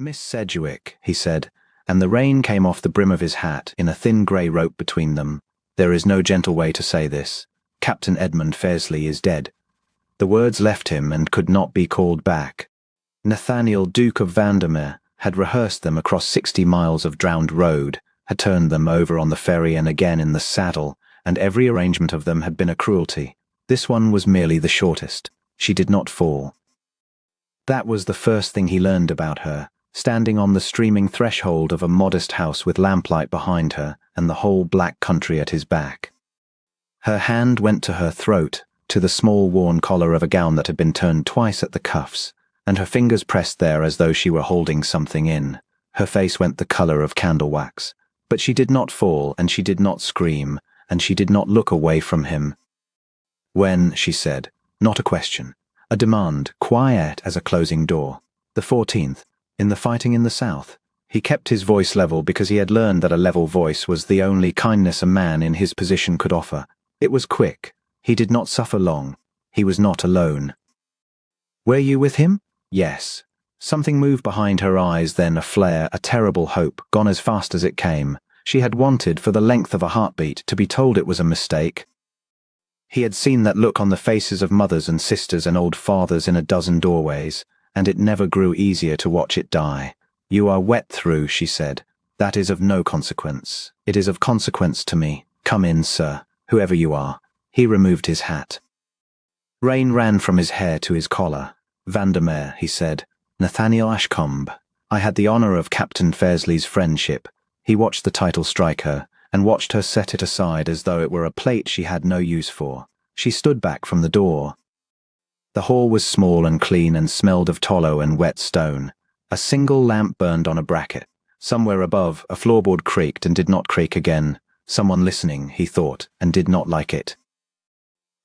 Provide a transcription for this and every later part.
"Miss Sedgwick," he said, and the rain came off the brim of his hat in a thin grey rope between them. "There is no gentle way to say this. Captain Edmund Fairsley is dead." The words left him and could not be called back. Nathaniel, Duke of Vandermeer, had rehearsed them across 60 miles of drowned road, had turned them over on the ferry and again in the saddle, and every arrangement of them had been a cruelty. This one was merely the shortest. She did not fall. That was the first thing he learned about her, standing on the streaming threshold of a modest house with lamplight behind her and the whole black country at his back. Her hand went to her throat, to the small worn collar of a gown that had been turned twice at the cuffs, and her fingers pressed there as though she were holding something in. Her face went the color of candle wax. But she did not fall, and she did not scream, and she did not look away from him. "When," she said, not a question, a demand, quiet as a closing door. "The 14th, in the fighting in the south." He kept his voice level because he had learned that a level voice was the only kindness a man in his position could offer. It was quick. He did not suffer long. He was not alone. "Were you with him?" "Yes." Something moved behind her eyes, then a flare, a terrible hope, gone as fast as it came. She had wanted, for the length of a heartbeat, to be told it was a mistake. He had seen that look on the faces of mothers and sisters and old fathers in a dozen doorways, and it never grew easier to watch it die. "You are wet through," she said. "That is of no consequence. It is of consequence to me. Come in, sir, whoever you are." He removed his hat. Rain ran from his hair to his collar. "Vandermeer," he said. "Nathaniel Ashcombe. I had the honor of Captain Fairsley's friendship." He watched the title strike her, and watched her set it aside as though it were a plate she had no use for. She stood back from the door. The hall was small and clean and smelled of tallow and wet stone. A single lamp burned on a bracket. Somewhere above, a floorboard creaked and did not creak again. Someone listening, he thought, and did not like it.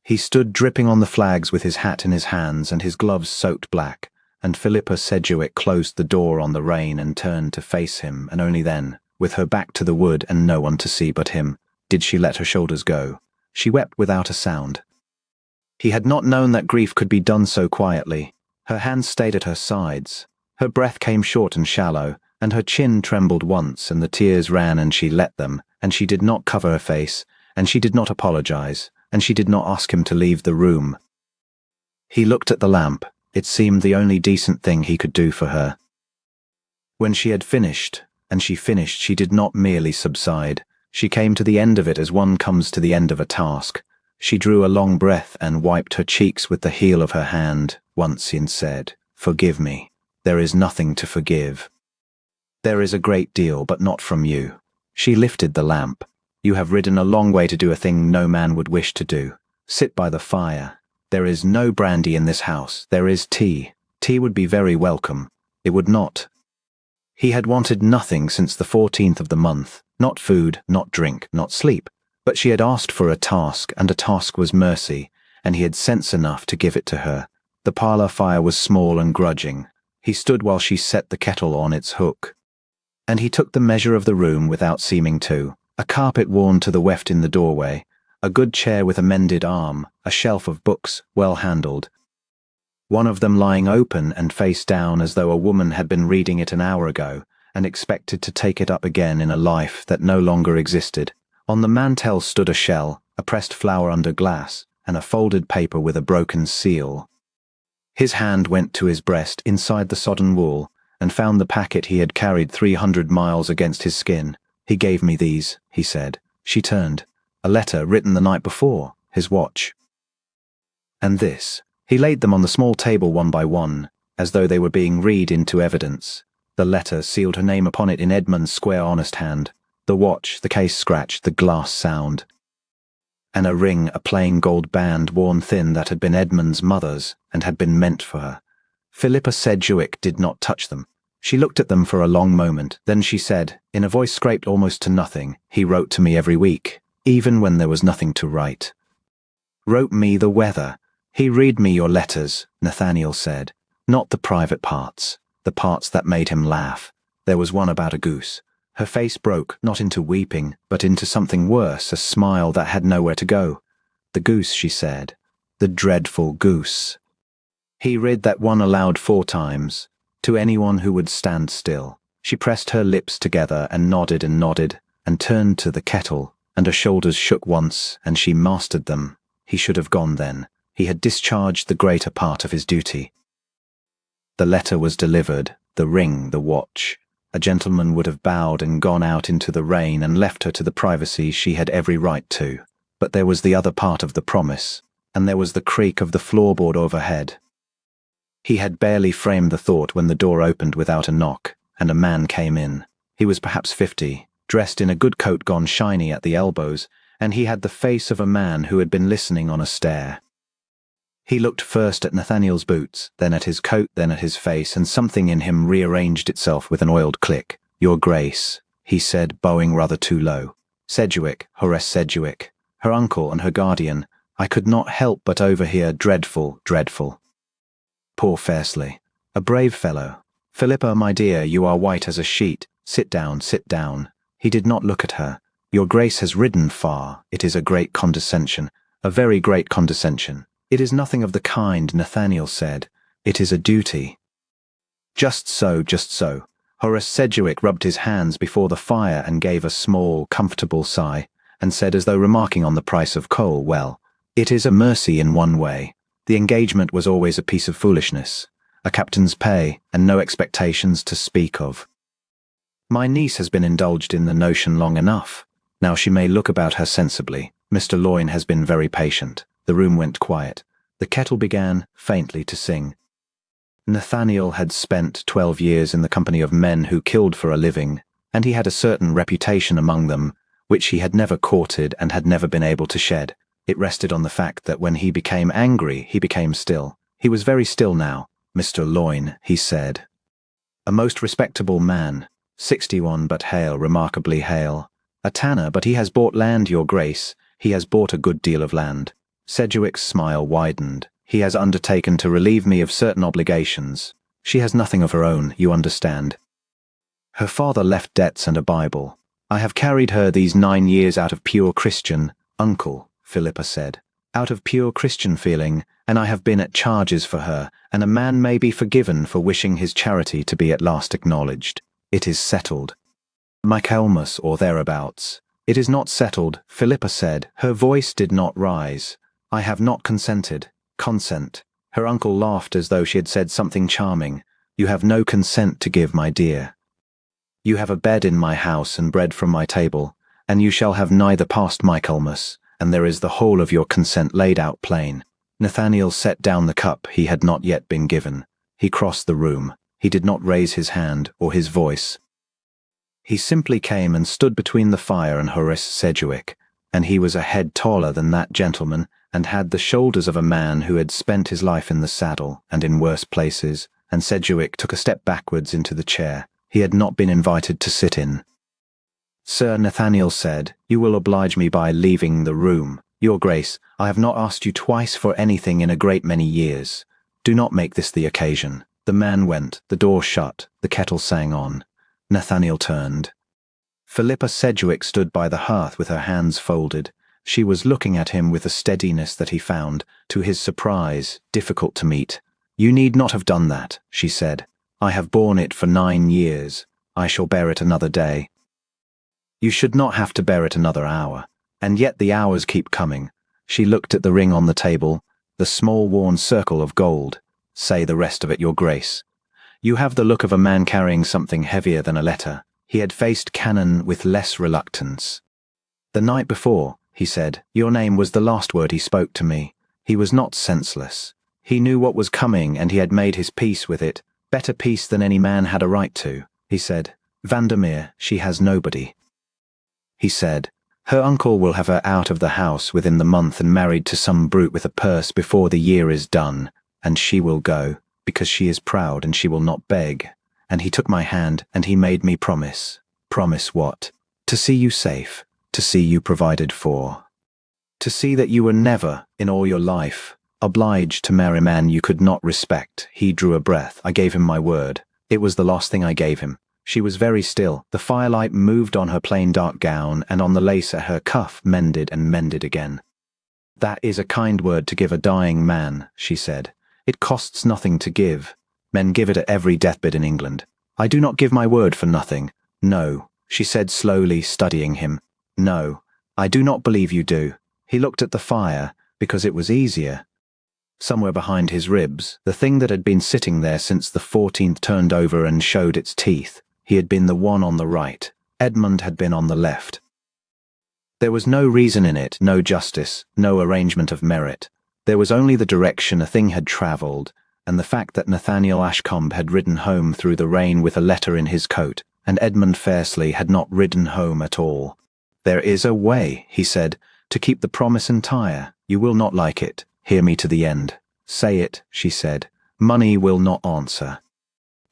He stood dripping on the flags with his hat in his hands and his gloves soaked black, and Philippa Sedgwick closed the door on the rain and turned to face him, and only then, with her back to the wood and no one to see but him, did she let her shoulders go. She wept without a sound. He had not known that grief could be done so quietly. Her hands stayed at her sides. Her breath came short and shallow, and her chin trembled once, and the tears ran and she let them, and she did not cover her face, and she did not apologize, and she did not ask him to leave the room. He looked at the lamp. It seemed the only decent thing he could do for her. When she had finished, and she finished, she did not merely subside. She came to the end of it as one comes to the end of a task. She drew a long breath and wiped her cheeks with the heel of her hand once and said, "Forgive me. There is nothing to forgive." "There is a great deal, but not from you." She lifted the lamp. "You have ridden a long way to do a thing no man would wish to do. Sit by the fire. There is no brandy in this house. There is tea. Tea would be very welcome. It would not." He had wanted nothing since the 14th of the month. Not food, not drink, not sleep. But she had asked for a task, and a task was mercy, and he had sense enough to give it to her. The parlor fire was small and grudging. He stood while she set the kettle on its hook. And he took the measure of the room without seeming to. A carpet worn to the weft in the doorway, a good chair with a mended arm, a shelf of books, well handled. One of them lying open and face down as though a woman had been reading it an hour ago and expected to take it up again in a life that no longer existed. On the mantel stood a shell, a pressed flower under glass, and a folded paper with a broken seal. His hand went to his breast inside the sodden wool and found the packet he had carried 300 miles against his skin. "He gave me these," he said. She turned. A letter written the night before, his watch. And this. He laid them on the small table one by one, as though they were being read into evidence. The letter sealed her name upon it in Edmund's square honest hand. The watch, the case scratch, the glass sound. And a ring, a plain gold band worn thin that had been Edmund's mother's and had been meant for her. Philippa Sedgwick did not touch them. She looked at them for a long moment, then she said, in a voice scraped almost to nothing, "He wrote to me every week, even when there was nothing to write. Wrote me the weather. He read me your letters," Nathaniel said. "Not the private parts, the parts that made him laugh. There was one about a goose." Her face broke, not into weeping, but into something worse, a smile that had nowhere to go. "The goose," she said. "The dreadful goose." He read that one aloud 4 times. to anyone who would stand still. She pressed her lips together and nodded and turned to the kettle, and her shoulders shook once, and she mastered them. He should have gone then. He had discharged the greater part of his duty. The letter was delivered, the ring, the watch. A gentleman would have bowed and gone out into the rain and left her to the privacy she had every right to. But there was the other part of the promise, and there was the creak of the floorboard overhead. He had barely framed the thought when the door opened without a knock, and a man came in. He was perhaps 50, dressed in a good coat gone shiny at the elbows, and he had the face of a man who had been listening on a stair. He looked first at Nathaniel's boots, then at his coat, then at his face, and something in him rearranged itself with an oiled click. "Your Grace," he said, bowing rather too low. "Sedgwick, Horace Sedgwick, her uncle and her guardian. I could not help but overhear dreadful, dreadful." Poor Fairsley. A brave fellow. "Philippa, my dear, you are white as a sheet. Sit down, sit down." He did not look at her. "Your Grace has ridden far. It is a great condescension, a very great condescension." "It is nothing of the kind," Nathaniel said. "It is a duty." Just so, just so. Horace Sedgwick rubbed his hands before the fire and gave a small, comfortable sigh, and said as though remarking on the price of coal, "Well, it is a mercy in one way. The engagement was always a piece of foolishness, a captain's pay, and no expectations to speak of. My niece has been indulged in the notion long enough. Now she may look about her sensibly. Mr. Loyne has been very patient." The room went quiet. The kettle began, faintly, to sing. Nathaniel had spent 12 years in the company of men who killed for a living, and he had a certain reputation among them, which he had never courted and had never been able to shed. It rested on the fact that when he became angry, he became still. He was very still now. "Mr. Loyne," he said. "A most respectable man, 61 but hale, remarkably hale. A tanner, but he has bought land, Your Grace. He has bought a good deal of land." Sedgwick's smile widened. "He has undertaken to relieve me of certain obligations. She has nothing of her own, you understand. Her father left debts and a Bible. I have carried her these 9 years out of pure Christian, uncle," Philippa said, "out of pure Christian feeling, and I have been at charges for her, and a man may be forgiven for wishing his charity to be at last acknowledged. It is settled. Michaelmas or thereabouts." "It is not settled," Philippa said. Her voice did not rise. "I have not consented." "Consent." Her uncle laughed as though she had said something charming. "You have no consent to give, my dear. You have a bed in my house and bread from my table, and you shall have neither past Michaelmas, and there is the whole of your consent laid out plain." Nathaniel set down the cup he had not yet been given. He crossed the room. He did not raise his hand or his voice. He simply came and stood between the fire and Horace Sedgwick, and he was a head taller than that gentleman, and had the shoulders of a man who had spent his life in the saddle and in worse places, and Sedgwick took a step backwards into the chair he had not been invited to sit in. "Sir," Nathaniel said, "you will oblige me by leaving the room. Your Grace, I have not asked you twice for anything in a great many years. Do not make this the occasion." The man went, the door shut, the kettle sang on. Nathaniel turned. Philippa Sedgwick stood by the hearth with her hands folded. She was looking at him with a steadiness that he found, to his surprise, difficult to meet. "You need not have done that," she said. "I have borne it for 9 years. I shall bear it another day." "You should not have to bear it another hour. And yet the hours keep coming." She looked at the ring on the table, the small worn circle of gold. "Say the rest of it, Your Grace." "You have the look of a man carrying something heavier than a letter." He had faced Cannon with less reluctance. "The night before," he said, "your name was the last word he spoke to me. He was not senseless. He knew what was coming, and he had made his peace with it, better peace than any man had a right to." He said, "Vandermeer, she has nobody." He said, "Her uncle will have her out of the house within the month and married to some brute with a purse before the year is done, and she will go, because she is proud and she will not beg." And he took my hand, and he made me promise. "Promise what?" "To see you safe, to see you provided for. To see that you were never, in all your life, obliged to marry a man you could not respect." He drew a breath. I gave him my word. It was the last thing I gave him. She was very still. The firelight moved on her plain dark gown, and on the lace at her cuff mended and mended again. "That is a kind word to give a dying man," she said. "It costs nothing to give. Men give it at every deathbed in England. I do not give my word for nothing. No, she said slowly, studying him. No, I do not believe you do. He looked at the fire, because it was easier. Somewhere behind his ribs, the thing that had been sitting there since the 14th turned over and showed its teeth. He had been the one on the right. Edmund had been on the left. There was no reason in it, no justice, no arrangement of merit. There was only the direction a thing had travelled, and the fact that Nathaniel Ashcombe had ridden home through the rain with a letter in his coat, and Edmund Fairsley had not ridden home at all. There is a way, he said, to keep the promise entire. You will not like it. Hear me to the end. Say it, she said. Money will not answer.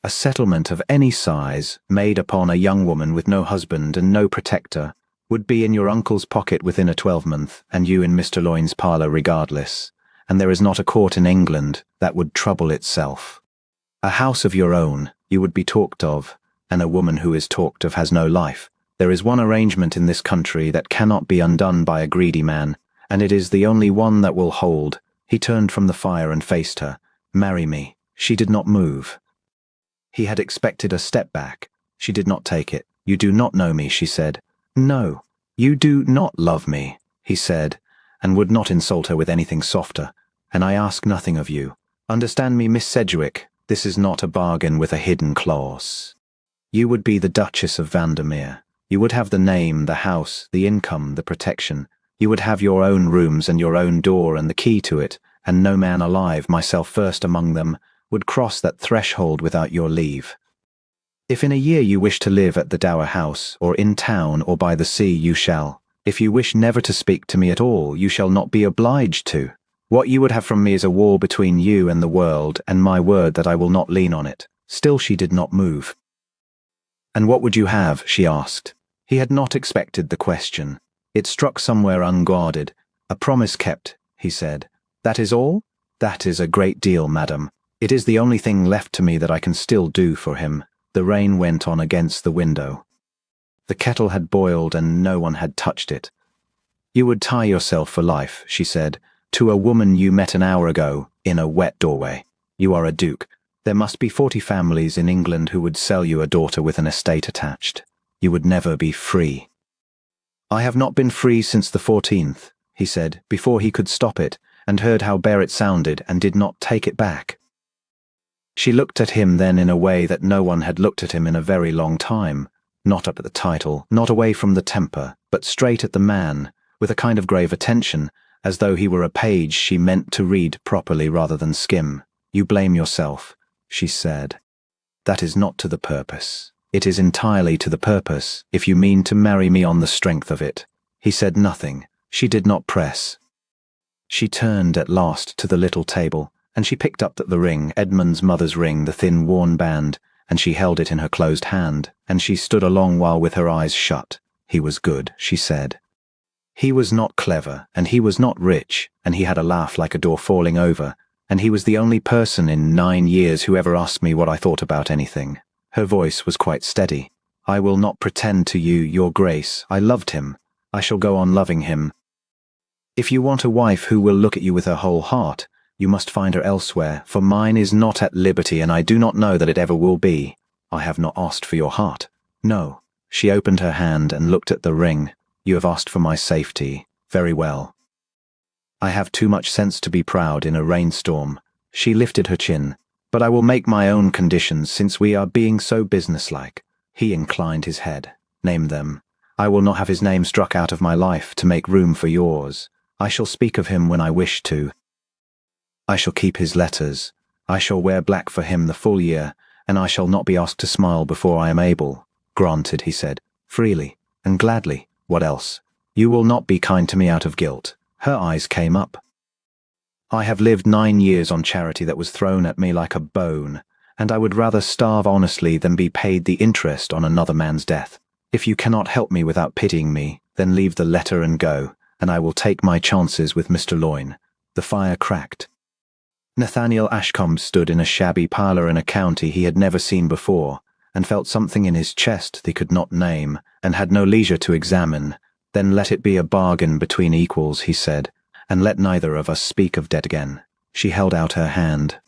A settlement of any size, made upon a young woman with no husband and no protector, would be in your uncle's pocket within a 12-month, and you in Mr. Loyne's parlour regardless. And there is not a court in England that would trouble itself. A house of your own, you would be talked of, and a woman who is talked of has no life. There is one arrangement in this country that cannot be undone by a greedy man, and it is the only one that will hold. He turned from the fire and faced her. Marry me. She did not move. He had expected a step back. She did not take it. You do not know me, she said. No, you do not love me, he said, and would not insult her with anything softer. And I ask nothing of you. Understand me, Miss Sedgwick, this is not a bargain with a hidden clause. You would be the Duchess of Vandermeer. You would have the name, the house, the income, the protection. You would have your own rooms and your own door and the key to it, and no man alive, myself first among them, would cross that threshold without your leave. If in a year you wish to live at the Dower House, or in town, or by the sea, you shall. If you wish never to speak to me at all, you shall not be obliged to. What you would have from me is a wall between you and the world, and my word that I will not lean on it. Still she did not move. And what would you have? She asked. He had not expected the question. It struck somewhere unguarded. A promise kept, he said. That is all? That is a great deal, madam. It is the only thing left to me that I can still do for him. The rain went on against the window. The kettle had boiled and no one had touched it. You would tie yourself for life, she said, to a woman you met an hour ago, in a wet doorway. You are a duke. There must be 40 families in England who would sell you a daughter with an estate attached. You would never be free. I have not been free since the 14th, he said, before he could stop it, and heard how bare it sounded, and did not take it back. She looked at him then in a way that no one had looked at him in a very long time, not up at the title, not away from the temper, but straight at the man, with a kind of grave attention, as though he were a page she meant to read properly rather than skim. You blame yourself, she said. That is not to the purpose. It is entirely to the purpose, if you mean to marry me on the strength of it. He said nothing. She did not press. She turned at last to the little table, and she picked up the ring, Edmund's mother's ring, the thin worn band, and she held it in her closed hand, and she stood a long while with her eyes shut. He was good, she said. He was not clever, and he was not rich, and he had a laugh like a door falling over, and he was the only person in 9 years who ever asked me what I thought about anything. Her voice was quite steady. I will not pretend to you, your grace. I loved him. I shall go on loving him. If you want a wife who will look at you with her whole heart, you must find her elsewhere, for mine is not at liberty, and I do not know that it ever will be. I have not asked for your heart. No. She opened her hand and looked at the ring. You have asked for my safety. Very well. I have too much sense to be proud in a rainstorm. She lifted her chin. But I will make my own conditions, since we are being so businesslike. He inclined his head. Name them. I will not have his name struck out of my life to make room for yours. I shall speak of him when I wish to. I shall keep his letters. I shall wear black for him the full year, and I shall not be asked to smile before I am able. Granted, he said, freely and gladly. What else? You will not be kind to me out of guilt. Her eyes came up. I have lived 9 years on charity that was thrown at me like a bone, and I would rather starve honestly than be paid the interest on another man's death. If you cannot help me without pitying me, then leave the letter and go, and I will take my chances with Mr. Loyne. The fire cracked. Nathaniel Ashcombe stood in a shabby parlour in a county he had never seen before, and felt something in his chest he could not name, and had no leisure to examine. Then let it be a bargain between equals, he said, and let neither of us speak of debt again. She held out her hand.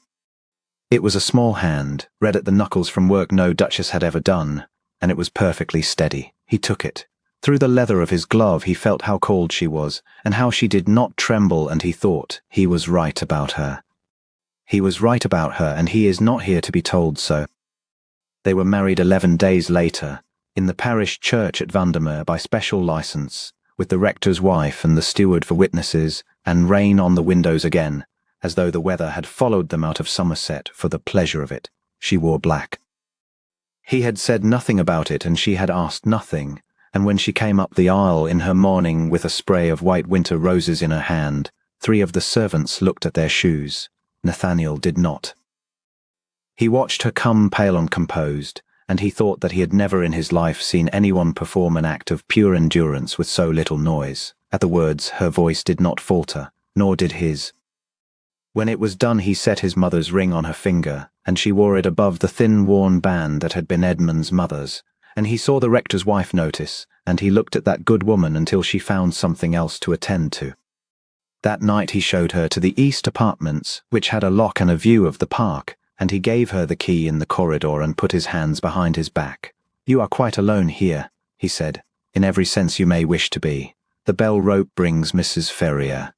It was a small hand, red at the knuckles from work no duchess had ever done, and it was perfectly steady. He took it. Through the leather of his glove he felt how cold she was, and how she did not tremble, and he thought he was right about her. He was right about her, and he is not here to be told so. They were married 11 days later, in the parish church at Vandermeer by special license, with the rector's wife and the steward for witnesses, and rain on the windows again, as though the weather had followed them out of Somerset for the pleasure of it. She wore black. He had said nothing about it, and she had asked nothing, and when she came up the aisle in her mourning with a spray of white winter roses in her hand, 3 of the servants looked at their shoes. Nathaniel did not. He watched her come pale and composed, and he thought that he had never in his life seen anyone perform an act of pure endurance with so little noise. At the words, her voice did not falter, nor did his. When it was done, he set his mother's ring on her finger, and she wore it above the thin worn band that had been Edmund's mother's, and he saw the rector's wife notice, and he looked at that good woman until she found something else to attend to. That night he showed her to the east apartments, which had a lock and a view of the park, and he gave her the key in the corridor and put his hands behind his back. "You are quite alone here," he said, "in every sense you may wish to be. The bell rope brings Mrs. Ferrier.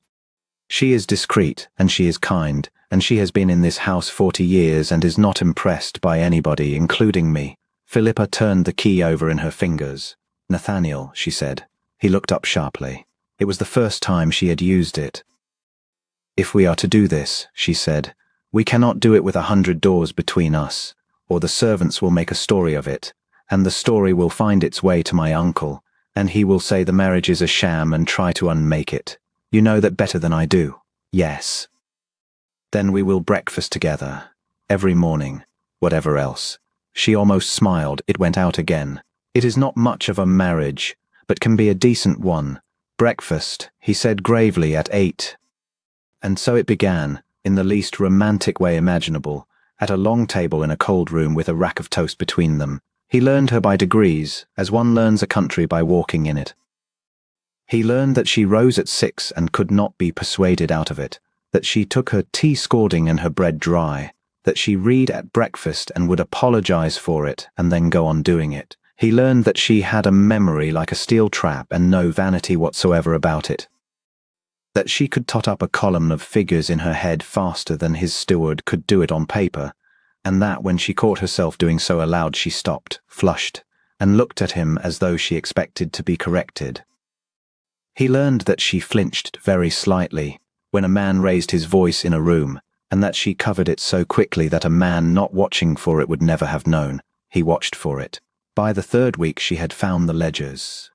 She is discreet, and she is kind, and she has been in this house 40 years and is not impressed by anybody, including me." Philippa turned the key over in her fingers. "Nathaniel," she said. He looked up sharply. It was the first time she had used it. "If we are to do this," she said, "we cannot do it with 100 doors between us, or the servants will make a story of it, and the story will find its way to my uncle, and he will say the marriage is a sham and try to unmake it. You know that better than I do." "Yes." "Then we will breakfast together, every morning, whatever else." She almost smiled. It went out again. "It is not much of a marriage, but can be a decent one. Breakfast," he said gravely, "at 8. And so it began, in the least romantic way imaginable, at a long table in a cold room with a rack of toast between them. He learned her by degrees, as one learns a country by walking in it. He learned that she rose at 6 and could not be persuaded out of it, that she took her tea scalding and her bread dry, that she read at breakfast and would apologize for it and then go on doing it. He learned that she had a memory like a steel trap and no vanity whatsoever about it, that she could tot up a column of figures in her head faster than his steward could do it on paper, and that when she caught herself doing so aloud she stopped, flushed, and looked at him as though she expected to be corrected. He learned that she flinched very slightly when a man raised his voice in a room, and that she covered it so quickly that a man not watching for it would never have known. He watched for it. By the 3rd week she had found the ledgers.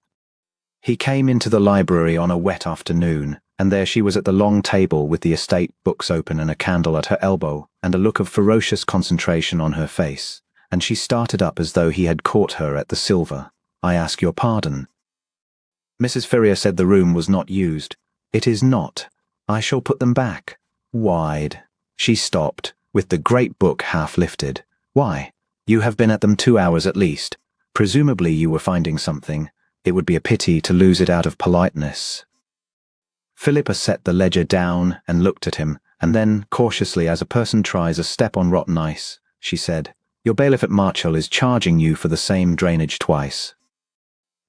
He came into the library on a wet afternoon, and there she was at the long table with the estate books open and a candle at her elbow, and a look of ferocious concentration on her face, and she started up as though he had caught her at the silver. "I ask your pardon." Mrs. Ferrier said the room was not used. "It is not. I shall put them back." "Wide." She stopped, with the great book half lifted. "Why? You have been at them 2 hours at least. Presumably you were finding something. It would be a pity to lose it out of politeness." Philippa set the ledger down and looked at him, and then, cautiously as a person tries a step on rotten ice, she said, "Your bailiff at Marchell is charging you for the same drainage twice.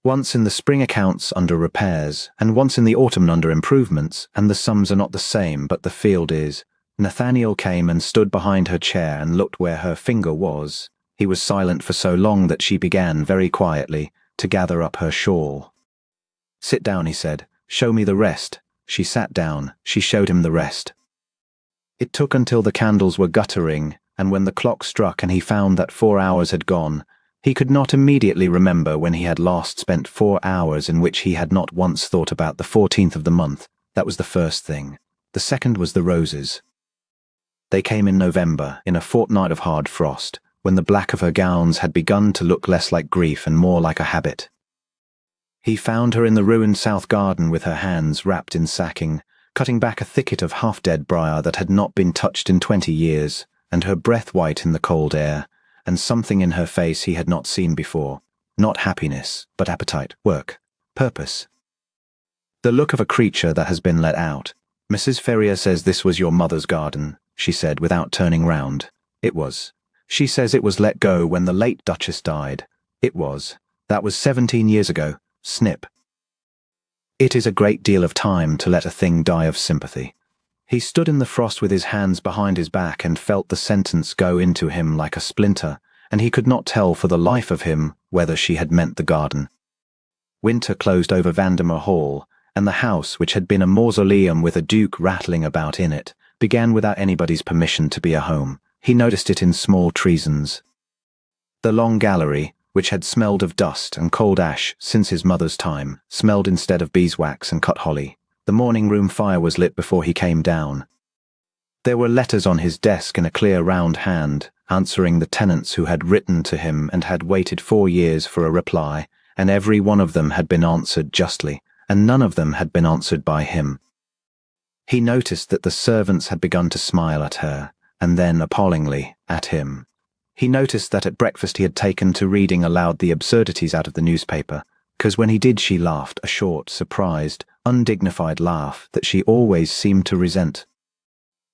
Once in the spring accounts under repairs, and once in the autumn under improvements, and the sums are not the same, but the field is." Nathaniel came and stood behind her chair and looked where her finger was. He was silent for so long that she began, very quietly, to gather up her shawl. "Sit down," he said. "Show me the rest." She sat down. She showed him the rest. It took until the candles were guttering, and when the clock struck and he found that 4 hours had gone, he could not immediately remember when he had last spent 4 hours in which he had not once thought about the 14th of the month. That was the first thing. The second was the roses. They came in November, in a fortnight of hard frost, when the black of her gowns had begun to look less like grief and more like a habit. He found her in the ruined south garden with her hands wrapped in sacking, cutting back a thicket of half-dead briar that had not been touched in 20 years, and her breath white in the cold air, and something in her face he had not seen before. Not happiness, but appetite, work, purpose. The look of a creature that has been let out. "Mrs. Ferrier says this was your mother's garden," she said without turning round. It was. She says it was let go when the late Duchess died. It was. That was 17 years ago. Snip. It is a great deal of time to let a thing die of sympathy. He stood in the frost with his hands behind his back and felt the sentence go into him like a splinter, and he could not tell for the life of him whether she had meant the garden. Winter closed over Vandermeer Hall, and the house, which had been a mausoleum with a duke rattling about in it, began without anybody's permission to be a home. He noticed it in small treasons. The long gallery, which had smelled of dust and cold ash since his mother's time, smelled instead of beeswax and cut holly. The morning room fire was lit before he came down. There were letters on his desk in a clear round hand, answering the tenants who had written to him and had waited 4 years for a reply, and every one of them had been answered justly, and none of them had been answered by him. He noticed that the servants had begun to smile at her, and then, appallingly, at him. He noticed that at breakfast he had taken to reading aloud the absurdities out of the newspaper, because when he did she laughed, a short, surprised, undignified laugh that she always seemed to resent.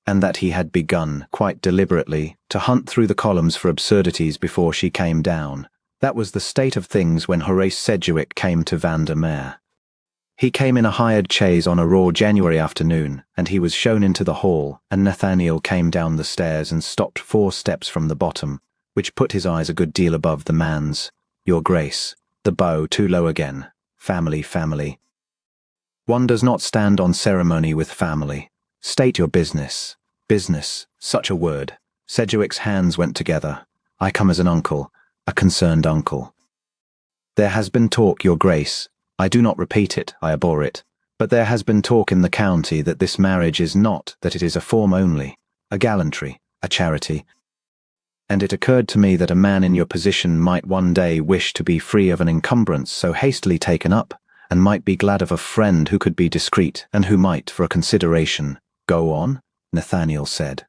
And that he had begun, quite deliberately, to hunt through the columns for absurdities before she came down. That was the state of things when Horace Sedgwick came to Vandermeer. He came in a hired chaise on a raw January afternoon, and he was shown into the hall, and Nathaniel came down the stairs and stopped 4 steps from the bottom, which put his eyes a good deal above the man's. Your Grace. The bow too low again. Family, family. One does not stand on ceremony with family. State your business. Business. Such a word. Sedgwick's hands went together. I come as an uncle, a concerned uncle. There has been talk, Your Grace. I do not repeat it, I abhor it. But there has been talk in the county that this marriage is not, that it is a form only, a gallantry, a charity. And it occurred to me that a man in your position might one day wish to be free of an encumbrance so hastily taken up, and might be glad of a friend who could be discreet, and who might, for a consideration, go on, Nathaniel said.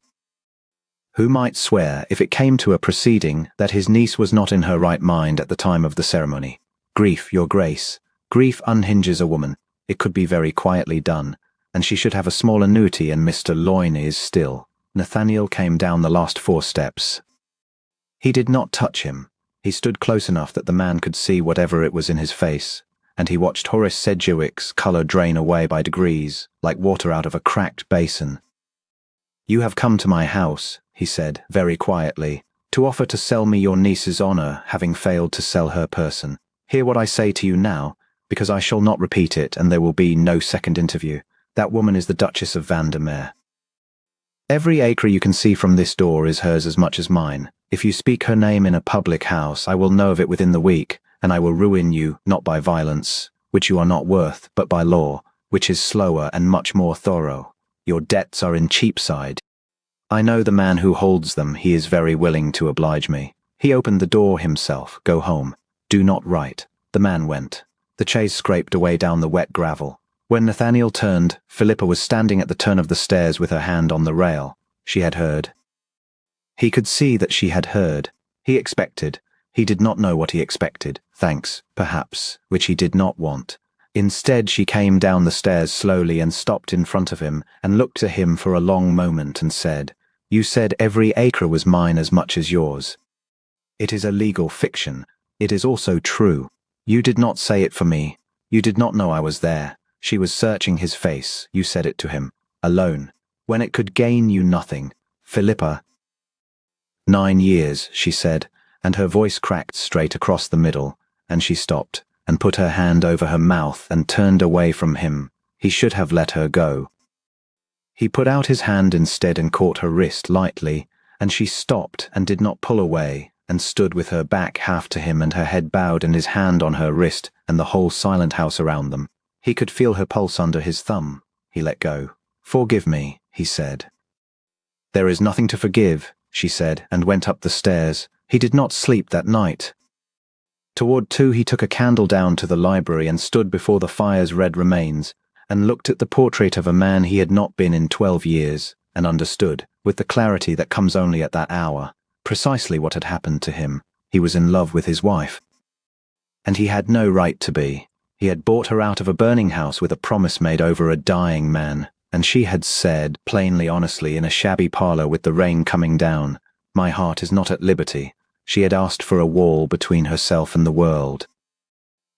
Who might swear, if it came to a proceeding, that his niece was not in her right mind at the time of the ceremony. Grief, Your Grace. Grief unhinges a woman. It could be very quietly done, and she should have a small annuity, and Mr. Loyne is still. Nathaniel came down the last 4 steps. He did not touch him. He stood close enough that the man could see whatever it was in his face, and he watched Horace Sedgwick's colour drain away by degrees, like water out of a cracked basin. You have come to my house, he said, very quietly, to offer to sell me your niece's honour, having failed to sell her person. Hear what I say to you now, because I shall not repeat it, and there will be no second interview. That woman is the Duchess of Vandermeer. Every acre you can see from this door is hers as much as mine. If you speak her name in a public house, I will know of it within the week, and I will ruin you, not by violence, which you are not worth, but by law, which is slower and much more thorough. Your debts are in Cheapside. I know the man who holds them. He is very willing to oblige me. He opened the door himself. Go home. Do not write. The man went. The chaise scraped away down the wet gravel. When Nathaniel turned, Philippa was standing at the turn of the stairs with her hand on the rail. She had heard. He could see that she had heard. He expected. He did not know what he expected. Thanks, perhaps, which he did not want. Instead, she came down the stairs slowly and stopped in front of him and looked to him for a long moment and said, You said every acre was mine as much as yours. It is a legal fiction. It is also true. You did not say it for me. You did not know I was there. She was searching his face. You said it to him. Alone. When it could gain you nothing. Philippa. 9 years, she said, and her voice cracked straight across the middle, and she stopped, and put her hand over her mouth and turned away from him. He should have let her go. He put out his hand instead and caught her wrist lightly, and she stopped and did not pull away, and stood with her back half to him and her head bowed and his hand on her wrist and the whole silent house around them. He could feel her pulse under his thumb. He let go. Forgive me, he said. There is nothing to forgive, she said, and went up the stairs. He did not sleep that night. Toward 2 he took a candle down to the library and stood before the fire's red remains, and looked at the portrait of a man he had not been in 12 years, and understood, with the clarity that comes only at that hour, precisely what had happened to him. He was in love with his wife. And he had no right to be. He had bought her out of a burning house with a promise made over a dying man, and she had said, plainly honestly, in a shabby parlour with the rain coming down, My heart is not at liberty. She had asked for a wall between herself and the world.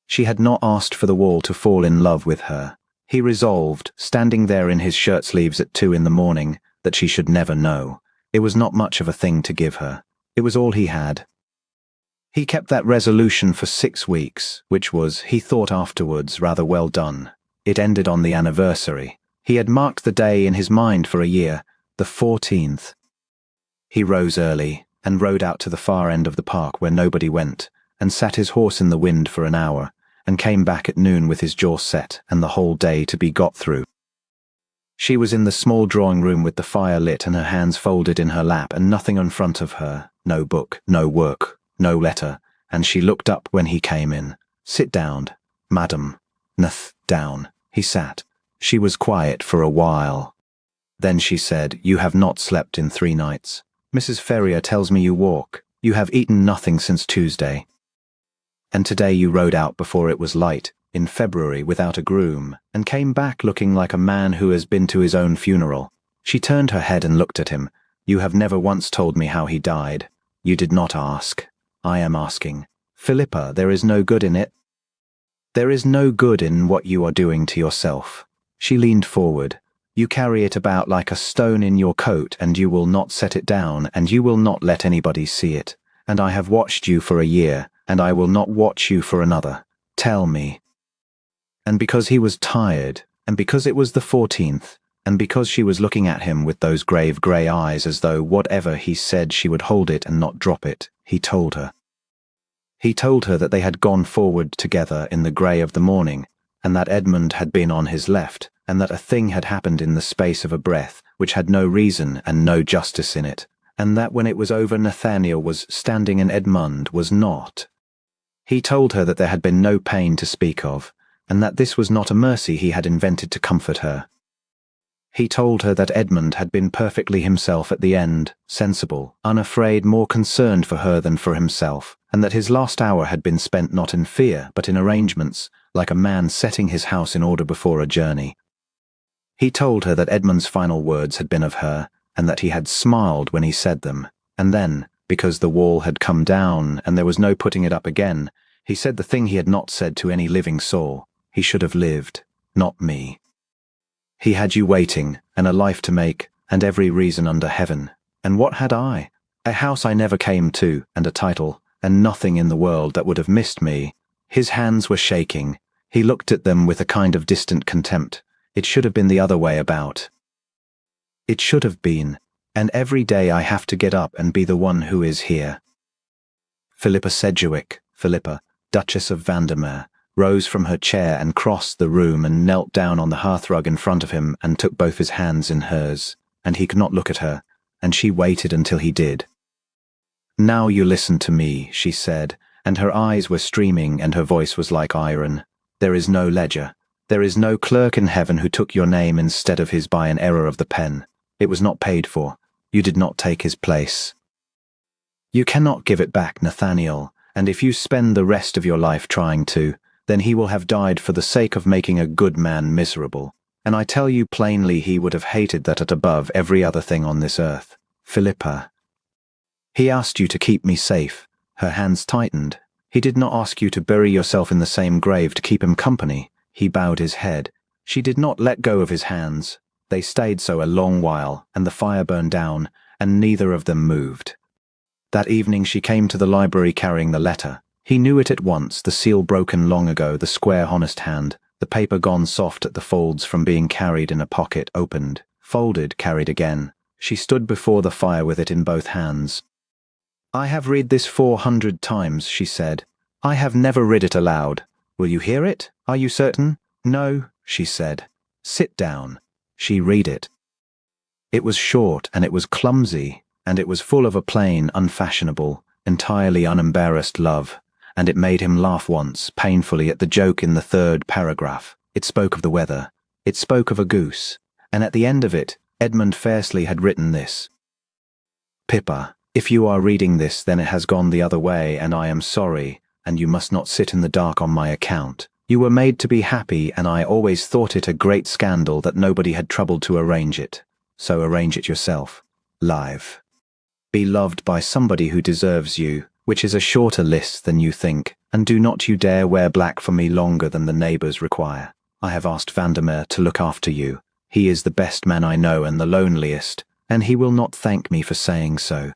She had not asked for the wall to fall in love with her. He resolved, standing there in his shirt sleeves at 2 in the morning, that she should never know. It was not much of a thing to give her. It was all he had. He kept that resolution for 6 weeks, which was, he thought afterwards, rather well done. It ended on the anniversary. He had marked the day in his mind for a year, the 14th. He rose early and rode out to the far end of the park where nobody went, and sat his horse in the wind for an hour, and came back at noon with his jaw set and the whole day to be got through. She was in the small drawing room with the fire lit and her hands folded in her lap and nothing in front of her, no book, no work, no letter, and she looked up when he came in. Sit down, madam. Nath, down. He sat. She was quiet for a while. Then she said, You have not slept in 3 nights. Mrs. Ferrier tells me you walk. You have eaten nothing since Tuesday. And today you rode out before it was light, in February without a groom, and came back looking like a man who has been to his own funeral. She turned her head and looked at him. You have never once told me how he died. You did not ask. I am asking. Philippa, there is no good in it. There is no good in what you are doing to yourself. She leaned forward. You carry it about like a stone in your coat, and you will not set it down, and you will not let anybody see it. And I have watched you for a year, and I will not watch you for another. Tell me. And because he was tired, and because it was the 14th, and because she was looking at him with those grave grey eyes as though whatever he said she would hold it and not drop it, he told her. He told her that they had gone forward together in the grey of the morning, and that Edmund had been on his left, and that a thing had happened in the space of a breath, which had no reason and no justice in it, and that when it was over Nathaniel was standing and Edmund was not. He told her that there had been no pain to speak of, and that this was not a mercy he had invented to comfort her. He told her that Edmund had been perfectly himself at the end, sensible, unafraid, more concerned for her than for himself, and that his last hour had been spent not in fear, but in arrangements, like a man setting his house in order before a journey. He told her that Edmund's final words had been of her, and that he had smiled when he said them, and then, because the wall had come down and there was no putting it up again, he said the thing he had not said to any living soul. He should have lived, not me. He had you waiting, and a life to make, and every reason under heaven. And what had I? A house I never came to, and a title, and nothing in the world that would have missed me. His hands were shaking. He looked at them with a kind of distant contempt. It should have been the other way about. It should have been, and every day I have to get up and be the one who is here. Philippa Sedgwick, Philippa, Duchess of Vandermeer, rose from her chair and crossed the room and knelt down on the hearthrug in front of him and took both his hands in hers, and he could not look at her, and she waited until he did. Now you listen to me, she said, and her eyes were streaming and her voice was like iron. There is no ledger. There is no clerk in heaven who took your name instead of his by an error of the pen. It was not paid for. You did not take his place. You cannot give it back, Nathaniel, and if you spend the rest of your life trying to, then he will have died for the sake of making a good man miserable. And I tell you plainly he would have hated that at above every other thing on this earth. Philippa. He asked you to keep me safe. Her hands tightened. He did not ask you to bury yourself in the same grave to keep him company. He bowed his head. She did not let go of his hands. They stayed so a long while, and the fire burned down, and neither of them moved. That evening she came to the library carrying the letter. He knew it at once, the seal broken long ago, the square honest hand, the paper gone soft at the folds from being carried in a pocket, opened, folded, carried again. She stood before the fire with it in both hands. I have read this 400 times, she said. I have never read it aloud. Will you hear it? Are you certain? No, she said. Sit down. She read it. It was short, and it was clumsy, and it was full of a plain, unfashionable, entirely unembarrassed love, and it made him laugh once, painfully, at the joke in the 3rd paragraph. It spoke of the weather. It spoke of a goose, and at the end of it, Edmund Fairsley had written this. Pippa, if you are reading this, then it has gone the other way, and I am sorry, and you must not sit in the dark on my account. You were made to be happy, and I always thought it a great scandal that nobody had troubled to arrange it. So arrange it yourself. Live. Be loved by somebody who deserves you, which is a shorter list than you think, and do not you dare wear black for me longer than the neighbors require. I have asked Vandermeer to look after you. He is the best man I know and the loneliest, and he will not thank me for saying so.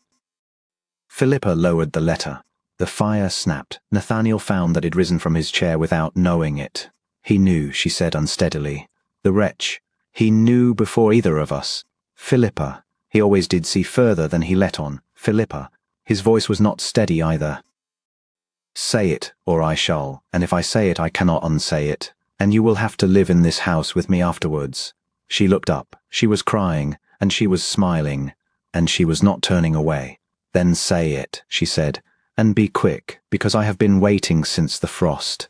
Philippa lowered the letter. The fire snapped. Nathaniel found that he'd risen from his chair without knowing it. He knew, she said unsteadily. The wretch. He knew before either of us. Philippa. He always did see further than he let on. Philippa. His voice was not steady either. Say it, or I shall, and if I say it I cannot unsay it, and you will have to live in this house with me afterwards. She looked up. She was crying, and she was smiling, and she was not turning away. Then say it, she said, and be quick, because I have been waiting since the frost.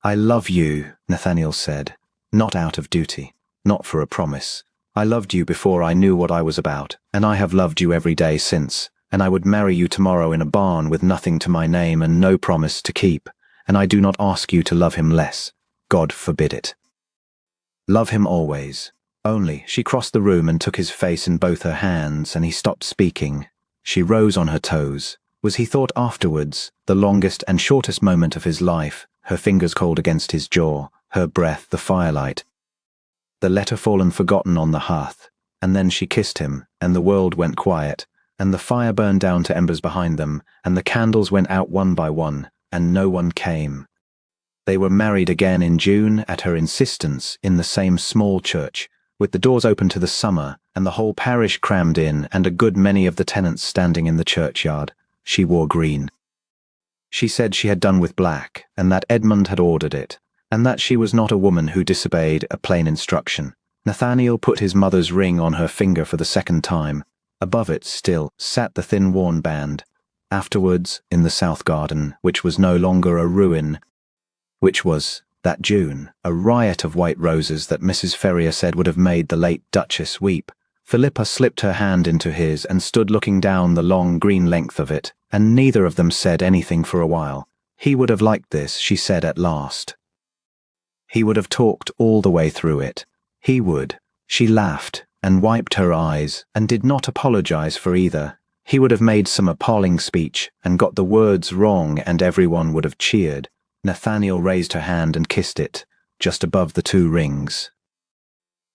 I love you, Nathaniel said, not out of duty, not for a promise. I loved you before I knew what I was about, and I have loved you every day since, and I would marry you tomorrow in a barn with nothing to my name and no promise to keep, and I do not ask you to love him less. God forbid it. Love him always. Only, she crossed the room and took his face in both her hands, and he stopped speaking. She rose on her toes. Was he thought afterwards, the longest and shortest moment of his life, her fingers cold against his jaw, her breath the firelight. The letter fallen forgotten on the hearth, and then she kissed him, and the world went quiet, and the fire burned down to embers behind them, and the candles went out one by one, and no one came. They were married again in June at her insistence in the same small church, with the doors open to the summer, and the whole parish crammed in, and a good many of the tenants standing in the churchyard. She wore green. She said she had done with black, and that Edmund had ordered it, and that she was not a woman who disobeyed a plain instruction. Nathaniel put his mother's ring on her finger for the second time. Above it still sat the thin worn band. Afterwards, in the south garden, which was no longer a ruin, which was, that June, a riot of white roses that Mrs. Ferrier said would have made the late Duchess weep, Philippa slipped her hand into his and stood looking down the long green length of it, and neither of them said anything for a while. He would have liked this, she said at last. He would have talked all the way through it. He would. She laughed and wiped her eyes and did not apologize for either. He would have made some appalling speech and got the words wrong and everyone would have cheered. Nathaniel raised her hand and kissed it, just above the two rings.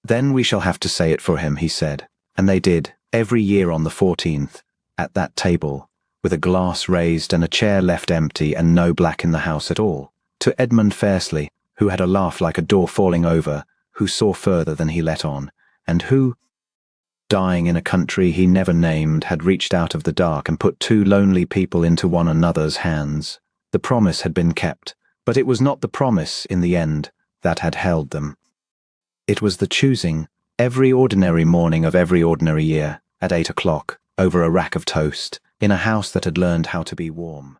Then we shall have to say it for him, he said, and they did, every year on the 14th, at that table, with a glass raised and a chair left empty and no black in the house at all, to Edmund Fairsley, who had a laugh like a door falling over, who saw further than he let on, and who, dying in a country he never named, had reached out of the dark and put two lonely people into one another's hands. The promise had been kept, but it was not the promise, in the end, that had held them. It was the choosing, every ordinary morning of every ordinary year, at 8 o'clock, over a rack of toast, in a house that had learned how to be warm.